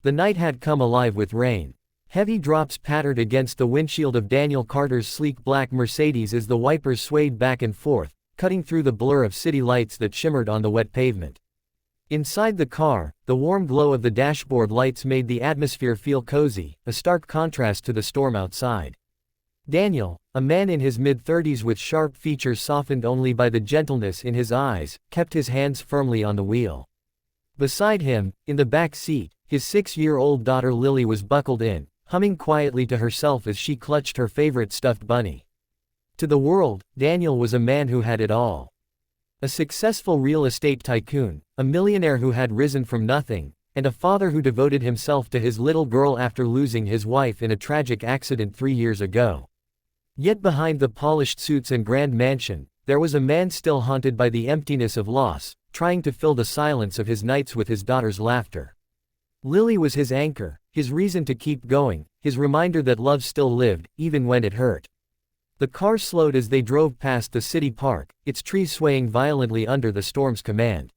The night had come alive with rain. Heavy drops pattered against the windshield of Daniel Carter's sleek black Mercedes as the wipers swayed back and forth, cutting through the blur of city lights that shimmered on the wet pavement. Inside the car, the warm glow of the dashboard lights made the atmosphere feel cozy, a stark contrast to the storm outside. Daniel, a man in his mid-30s with sharp features softened only by the gentleness in his eyes, kept his hands firmly on the wheel. Beside him, in the back seat, his 6-year-old daughter Lily was buckled in, humming quietly to herself as she clutched her favorite stuffed bunny. To the world, Daniel was a man who had it all. A successful real estate tycoon, a millionaire who had risen from nothing, and a father who devoted himself to his little girl after losing his wife in a tragic accident 3 years ago. Yet behind the polished suits and grand mansion, there was a man still haunted by the emptiness of loss, trying to fill the silence of his nights with his daughter's laughter. Lily was his anchor, his reason to keep going, his reminder that love still lived, even when it hurt. The car slowed as they drove past the city park, its trees swaying violently under the storm's command.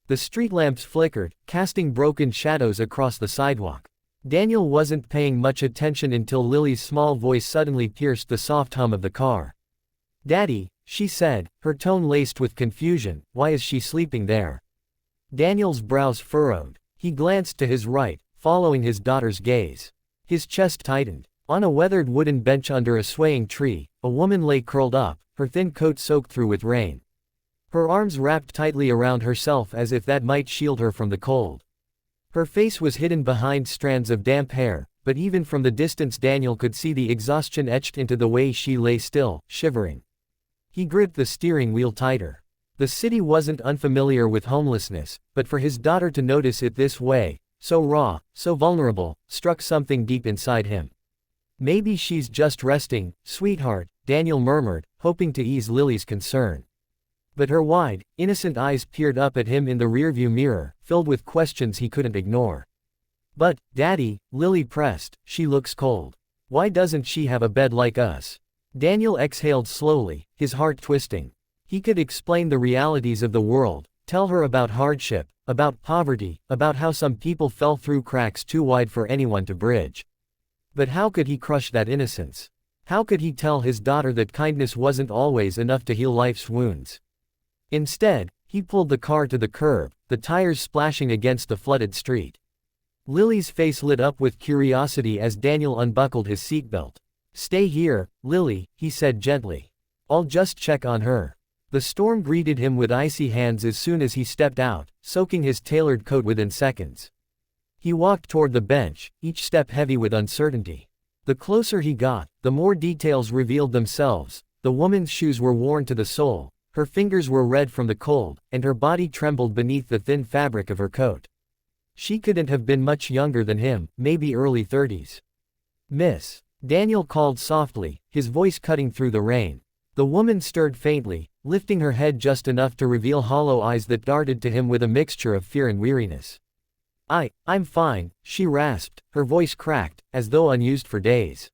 The street lamps flickered, casting broken shadows across the sidewalk. Daniel wasn't paying much attention until Lily's small voice suddenly pierced the soft hum of the car. "Daddy," she said, her tone laced with confusion, "why is she sleeping there?" Daniel's brows furrowed. He glanced to his right, following his daughter's gaze. His chest tightened. On a weathered wooden bench under a swaying tree, a woman lay curled up, her thin coat soaked through with rain. Her arms wrapped tightly around herself as if that might shield her from the cold. Her face was hidden behind strands of damp hair, but even from the distance Daniel could see the exhaustion etched into the way she lay still, shivering. He gripped the steering wheel tighter. The city wasn't unfamiliar with homelessness, but for his daughter to notice it this way, so raw, so vulnerable, struck something deep inside him. "Maybe she's just resting, sweetheart," Daniel murmured, hoping to ease Lily's concern. But her wide, innocent eyes peered up at him in the rearview mirror, filled with questions he couldn't ignore. "But, Daddy," Lily pressed, "she looks cold. Why doesn't she have a bed like us?" Daniel exhaled slowly, his heart twisting. He could explain the realities of the world, tell her about hardship, about poverty, about how some people fell through cracks too wide for anyone to bridge. But how could he crush that innocence? How could he tell his daughter that kindness wasn't always enough to heal life's wounds? Instead, he pulled the car to the curb, the tires splashing against the flooded street. Lily's face lit up with curiosity as Daniel unbuckled his seatbelt. "Stay here, Lily," he said gently. "I'll just check on her." The storm greeted him with icy hands as soon as he stepped out, soaking his tailored coat within seconds. He walked toward the bench, each step heavy with uncertainty. The closer he got, the more details revealed themselves. The woman's shoes were worn to the sole, her fingers were red from the cold, and her body trembled beneath the thin fabric of her coat. She couldn't have been much younger than him, maybe early 30s. "Miss," Daniel called softly, his voice cutting through the rain. The woman stirred faintly, lifting her head just enough to reveal hollow eyes that darted to him with a mixture of fear and weariness. I'm fine," she rasped, her voice cracked, as though unused for days.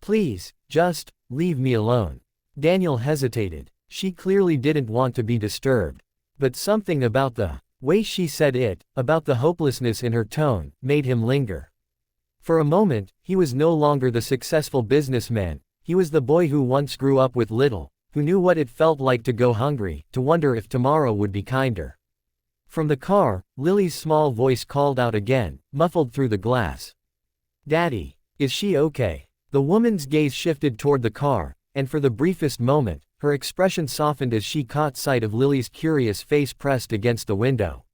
"Please, just, leave me alone." Daniel hesitated. She clearly didn't want to be disturbed. But something about the way she said it, about the hopelessness in her tone, made him linger. For a moment, he was no longer the successful businessman, he was the boy who once grew up with little, who knew what it felt like to go hungry, to wonder if tomorrow would be kinder. From the car, Lily's small voice called out again, muffled through the glass. "Daddy, is she okay?" The woman's gaze shifted toward the car, and for the briefest moment, her expression softened as she caught sight of Lily's curious face pressed against the window.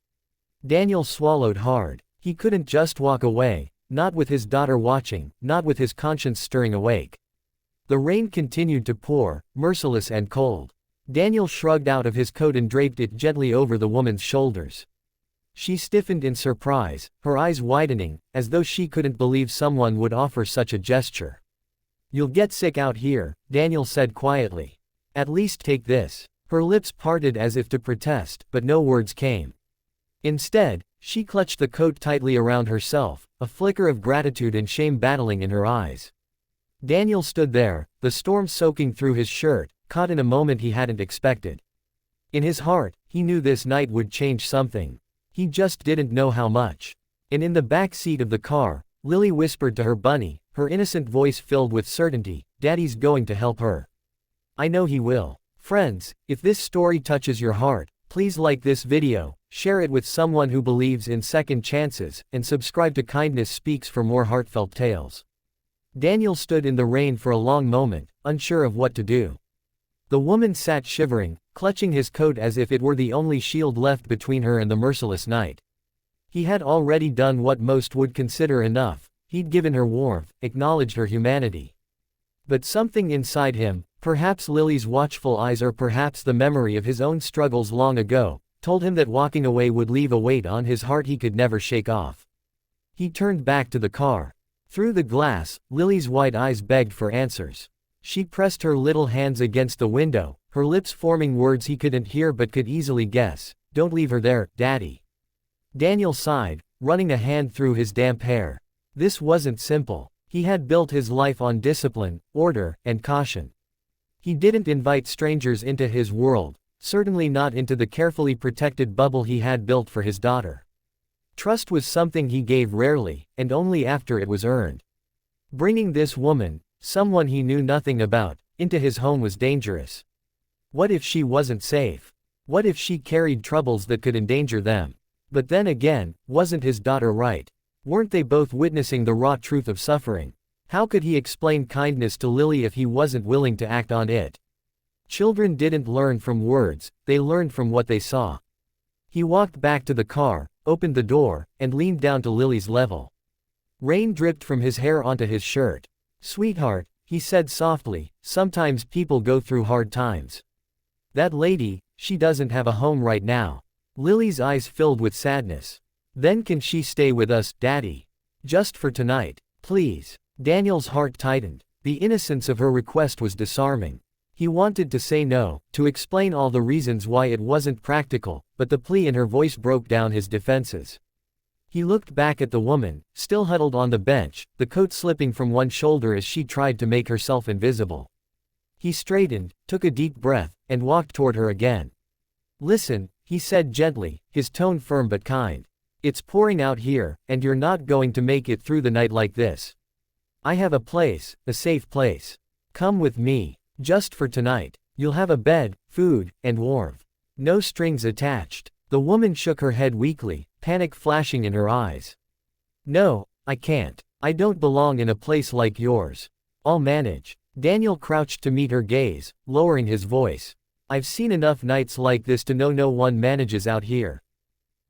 Daniel swallowed hard. He couldn't just walk away, not with his daughter watching, not with his conscience stirring awake. The rain continued to pour, merciless and cold. Daniel shrugged out of his coat and draped it gently over the woman's shoulders. She stiffened in surprise, her eyes widening, as though she couldn't believe someone would offer such a gesture. "You'll get sick out here," Daniel said quietly. "At least take this." Her lips parted as if to protest, but no words came. Instead, she clutched the coat tightly around herself, a flicker of gratitude and shame battling in her eyes. Daniel stood there, the storm soaking through his shirt, caught in a moment he hadn't expected. In his heart, he knew this night would change something. He just didn't know how much. And in the back seat of the car, Lily whispered to her bunny, her innocent voice filled with certainty, "Daddy's going to help her. I know he will." Friends, if this story touches your heart, please like this video, share it with someone who believes in second chances, and subscribe to Kindness Speaks for more heartfelt tales. Daniel stood in the rain for a long moment, unsure of what to do. The woman sat shivering, clutching his coat as if it were the only shield left between her and the merciless night. He had already done what most would consider enough. He'd given her warmth, acknowledged her humanity. But something inside him, perhaps Lily's watchful eyes or perhaps the memory of his own struggles long ago, told him that walking away would leave a weight on his heart he could never shake off. He turned back to the car. Through the glass, Lily's wide eyes begged for answers. She pressed her little hands against the window, her lips forming words he couldn't hear but could easily guess. "Don't leave her there, Daddy." Daniel sighed, running a hand through his damp hair. This wasn't simple. He had built his life on discipline, order, and caution. He didn't invite strangers into his world, certainly not into the carefully protected bubble he had built for his daughter. Trust was something he gave rarely, and only after it was earned. Bringing this woman, someone he knew nothing about, into his home was dangerous. What if she wasn't safe? What if she carried troubles that could endanger them? But then again, wasn't his daughter right? Weren't they both witnessing the raw truth of suffering? How could he explain kindness to Lily if he wasn't willing to act on it? Children didn't learn from words, they learned from what they saw. He walked back to the car, opened the door, and leaned down to Lily's level. Rain dripped from his hair onto his shirt. "Sweetheart," he said softly, "sometimes people go through hard times. That lady, she doesn't have a home right now." Lily's eyes filled with sadness. "Then can she stay with us, Daddy? Just for tonight, please?" Daniel's heart tightened. The innocence of her request was disarming. He wanted to say no, to explain all the reasons why it wasn't practical, but the plea in her voice broke down his defenses. He looked back at the woman, still huddled on the bench, the coat slipping from one shoulder as she tried to make herself invisible. He straightened, took a deep breath, and walked toward her again. "Listen," he said gently, his tone firm but kind. "It's pouring out here, and you're not going to make it through the night like this. I have a place, a safe place. Come with me. Just for tonight. You'll have a bed, food, and warmth. No strings attached." The woman shook her head weakly, panic flashing in her eyes. "No, I can't. I don't belong in a place like yours. I'll manage." Daniel crouched to meet her gaze, lowering his voice. "I've seen enough nights like this to know no one manages out here.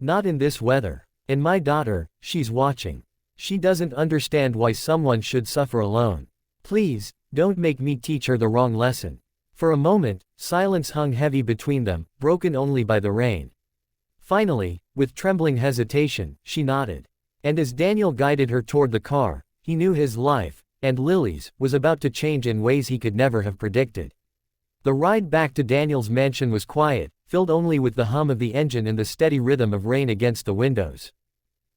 Not in this weather. And my daughter, she's watching. She doesn't understand why someone should suffer alone. Please, don't make me teach her the wrong lesson." For a moment, silence hung heavy between them, broken only by the rain. Finally, with trembling hesitation, she nodded. And as Daniel guided her toward the car, he knew his life, and Lily's, was about to change in ways he could never have predicted. The ride back to Daniel's mansion was quiet, filled only with the hum of the engine and the steady rhythm of rain against the windows.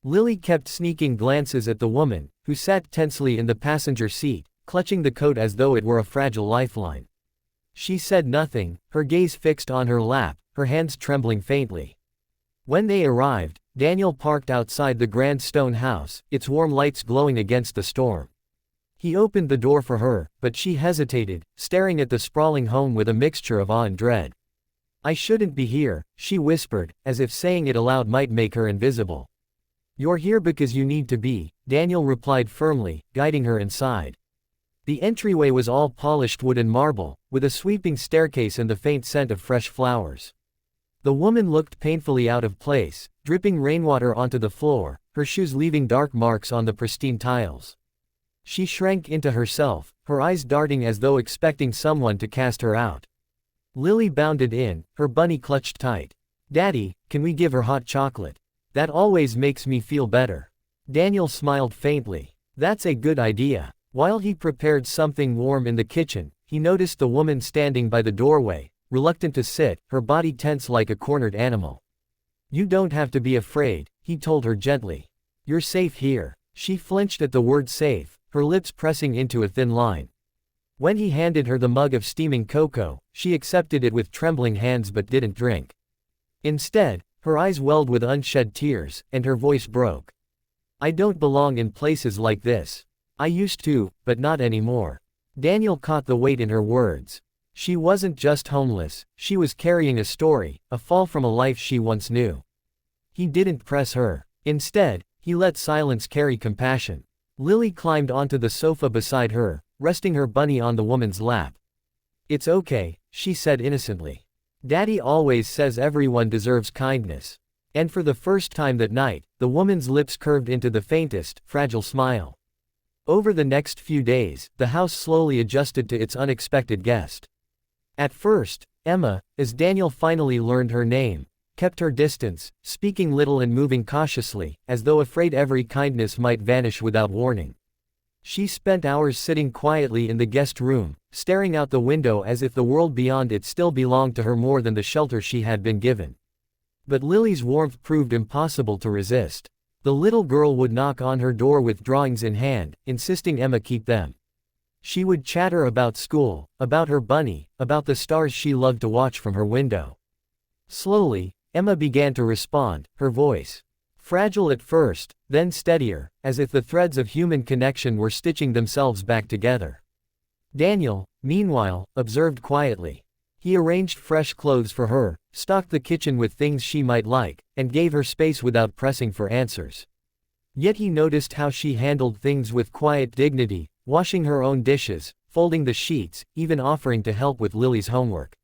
Lily kept sneaking glances at the woman, who sat tensely in the passenger seat, clutching the coat as though it were a fragile lifeline. She said nothing, her gaze fixed on her lap, her hands trembling faintly. When they arrived, Daniel parked outside the grand stone house, its warm lights glowing against the storm. He opened the door for her, but she hesitated, staring at the sprawling home with a mixture of awe and dread. "I shouldn't be here," she whispered, as if saying it aloud might make her invisible. "You're here because you need to be," Daniel replied firmly, guiding her inside. The entryway was all polished wood and marble, with a sweeping staircase and the faint scent of fresh flowers. The woman looked painfully out of place, dripping rainwater onto the floor, her shoes leaving dark marks on the pristine tiles. She shrank into herself, her eyes darting as though expecting someone to cast her out. Lily bounded in, her bunny clutched tight. "Daddy, can we give her hot chocolate? That always makes me feel better." Daniel smiled faintly. "That's a good idea." While he prepared something warm in the kitchen, he noticed the woman standing by the doorway, reluctant to sit, her body tense like a cornered animal. "You don't have to be afraid," he told her gently. "You're safe here." She flinched at the word safe, her lips pressing into a thin line. When he handed her the mug of steaming cocoa, she accepted it with trembling hands but didn't drink. Instead, her eyes welled with unshed tears, and her voice broke. I don't belong in places like this. I used to, but not anymore. Daniel caught the weight in her words. She wasn't just homeless, she was carrying a story, a fall from a life she once knew. He didn't press her. Instead, he let silence carry compassion. Lily climbed onto the sofa beside her, resting her bunny on the woman's lap. It's okay, she said innocently. Daddy always says everyone deserves kindness. And for the first time that night, the woman's lips curved into the faintest, fragile smile. Over the next few days, the house slowly adjusted to its unexpected guest. At first, Emma, as Daniel finally learned her name, kept her distance, speaking little and moving cautiously, as though afraid every kindness might vanish without warning. She spent hours sitting quietly in the guest room, staring out the window as if the world beyond it still belonged to her more than the shelter she had been given. But Lily's warmth proved impossible to resist. The little girl would knock on her door with drawings in hand, insisting Emma keep them. She would chatter about school, about her bunny, about the stars she loved to watch from her window. Slowly, Emma began to respond, her voice fragile at first, then steadier, as if the threads of human connection were stitching themselves back together. Daniel, meanwhile, observed quietly. He arranged fresh clothes for her, stocked the kitchen with things she might like, and gave her space without pressing for answers. Yet he noticed how she handled things with quiet dignity, washing her own dishes, folding the sheets, even offering to help with Lily's homework.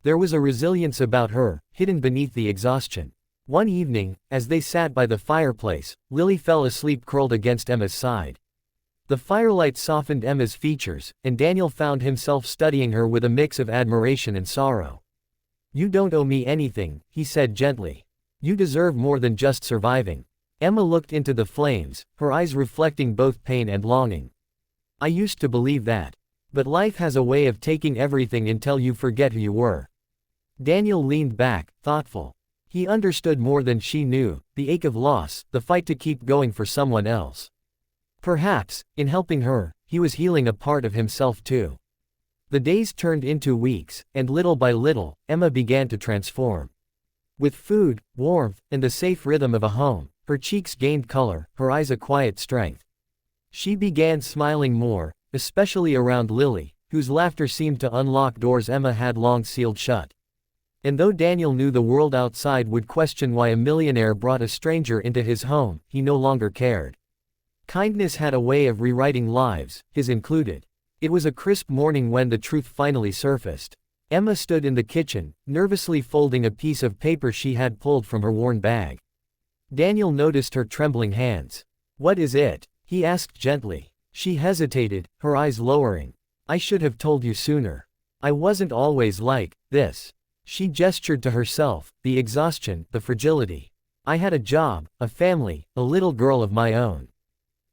There was a resilience about her, hidden beneath the exhaustion. One evening, as they sat by the fireplace, Lily fell asleep curled against Emma's side. The firelight softened Emma's features, and Daniel found himself studying her with a mix of admiration and sorrow. You don't owe me anything, he said gently. You deserve more than just surviving. Emma looked into the flames, her eyes reflecting both pain and longing. I used to believe that. But life has a way of taking everything until you forget who you were. Daniel leaned back, thoughtful. He understood more than she knew, the ache of loss, the fight to keep going for someone else. Perhaps, in helping her, he was healing a part of himself too. The days turned into weeks, and little by little, Emma began to transform. With food, warmth, and the safe rhythm of a home, her cheeks gained color, her eyes a quiet strength. She began smiling more, especially around Lily, whose laughter seemed to unlock doors Emma had long sealed shut. And though Daniel knew the world outside would question why a millionaire brought a stranger into his home, he no longer cared. Kindness had a way of rewriting lives, his included. It was a crisp morning when the truth finally surfaced. Emma stood in the kitchen, nervously folding a piece of paper she had pulled from her worn bag. Daniel noticed her trembling hands. What is it? He asked gently. She hesitated, her eyes lowering. I should have told you sooner. I wasn't always like this. She gestured to herself, the exhaustion, the fragility. I had a job, a family, a little girl of my own.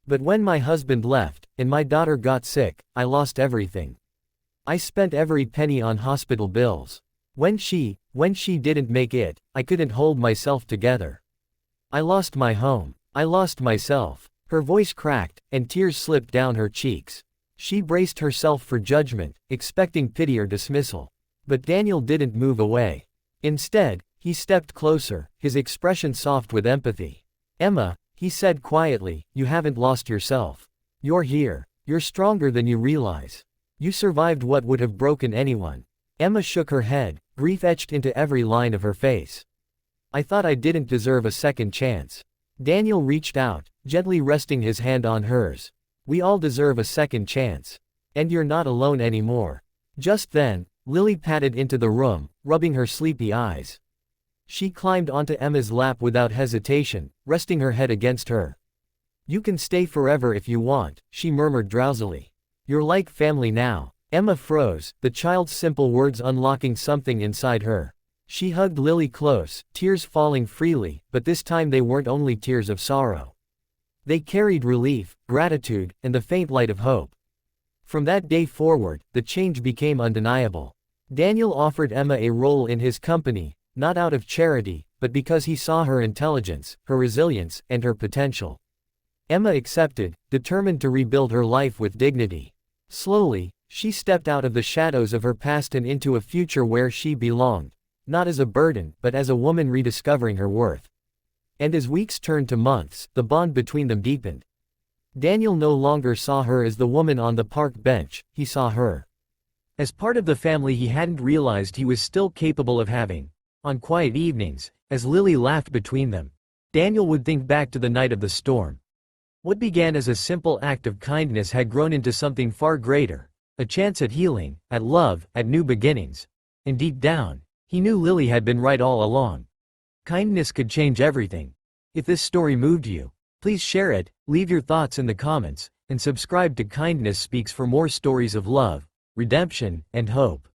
But when my husband left, and my daughter got sick, I lost everything. I spent every penny on hospital bills. When she didn't make it, I couldn't hold myself together. I lost my home. I lost myself. Her voice cracked, and tears slipped down her cheeks. She braced herself for judgment, expecting pity or dismissal. But Daniel didn't move away. Instead, he stepped closer, his expression soft with empathy. Emma, he said quietly, you haven't lost yourself. You're here. You're stronger than you realize. You survived what would have broken anyone. Emma shook her head, grief etched into every line of her face. I thought I didn't deserve a second chance. Daniel reached out, gently resting his hand on hers. We all deserve a second chance. And you're not alone anymore. Just then, Lily padded into the room, rubbing her sleepy eyes. She climbed onto Emma's lap without hesitation, resting her head against her. You can stay forever if you want, she murmured drowsily. You're like family now. Emma froze, the child's simple words unlocking something inside her. She hugged Lily close, tears falling freely, but this time they weren't only tears of sorrow. They carried relief, gratitude, and the faint light of hope. From that day forward, the change became undeniable. Daniel offered Emma a role in his company, not out of charity, but because he saw her intelligence, her resilience, and her potential. Emma accepted, determined to rebuild her life with dignity. Slowly, she stepped out of the shadows of her past and into a future where she belonged, not as a burden, but as a woman rediscovering her worth. And as weeks turned to months, the bond between them deepened. Daniel no longer saw her as the woman on the park bench, he saw her as part of the family he hadn't realized he was still capable of having. On quiet evenings, as Lily laughed between them, Daniel would think back to the night of the storm. What began as a simple act of kindness had grown into something far greater, a chance at healing, at love, at new beginnings. And deep down, he knew Lily had been right all along. Kindness could change everything. If this story moved you, please share it, leave your thoughts in the comments, and subscribe to Kindness Speaks for more stories of love, redemption, and hope.